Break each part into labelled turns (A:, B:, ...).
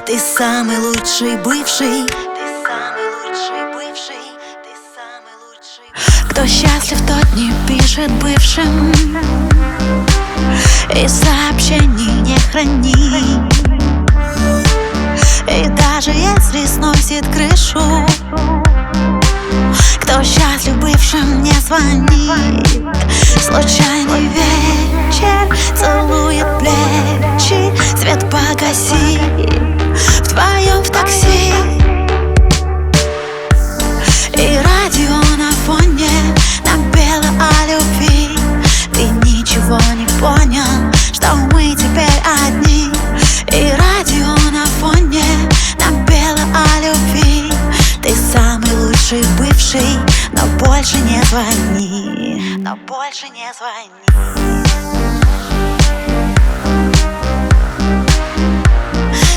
A: Ты самый лучший бывший. Кто счастлив, тот не пишет бывшим и сообщений не хранит. И даже если сносит крышу, кто счастлив, бывшим не звонит. Случайный вечер целует плечи, свет погаси в твоем в такси. И радио на фоне напело о любви. Ты ничего не понял, что мы теперь одни. И радио на фоне напело о любви. Ты самый лучший бывший, но больше не звони. Но больше не звони.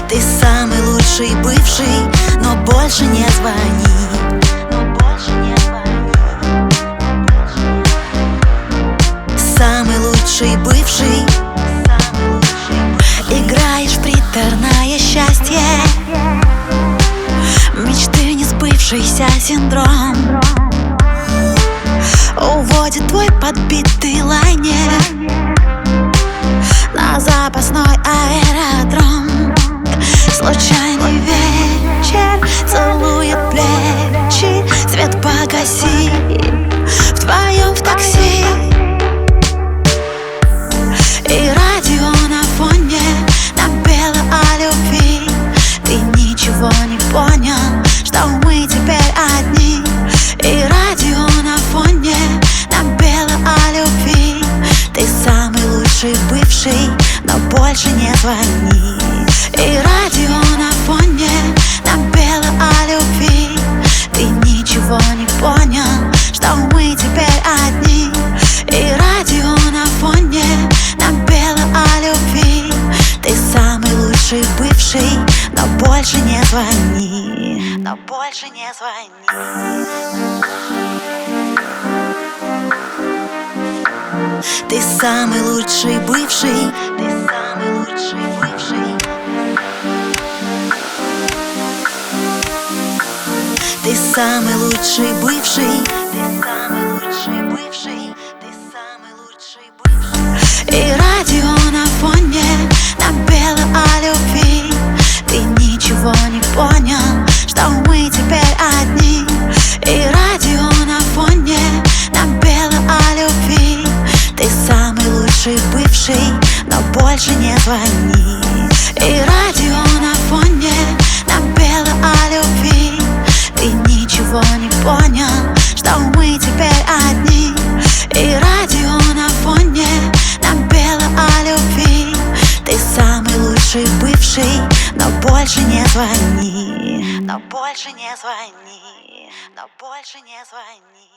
A: Ты самый лучший бывший, но больше не звони. Самый лучший бывший. Играешь в приторное счастье, мечты не сбывшийся синдром. Уводит твой подбитый лайнер на запасной аэродром. Случайный вечер целует плечи, свет погаси в твоем в такси. И радио на фоне напело о любви. Ты ничего не понял, что мы теперь одни. И радио на фоне напело о любви. Ты самый лучший бывший, но больше не звони. И радио на фоне напело о любви. Ты ничего не понял, что мы теперь одни. И радио на фоне напело о любви. Ты самый лучший бывший, но больше не звони. Но больше не звони. Ты самый лучший бывший. Ты самый лучший бывший. Ты самый лучший бывший. Ты самый лучший бывший. Ты самый лучший бывший. И радио на фоне напело о любви. Ты ничего не понял, что мы теперь одни. И радио на фоне напело о любви. Ты самый лучший бывший, но больше не звони. И радио на фоне напело о любви. Ты ничего не понял, что мы теперь одни. И радио на фоне напело о любви. Ты самый лучший бывший, но больше не звони. Но больше не звони. Но больше не звони.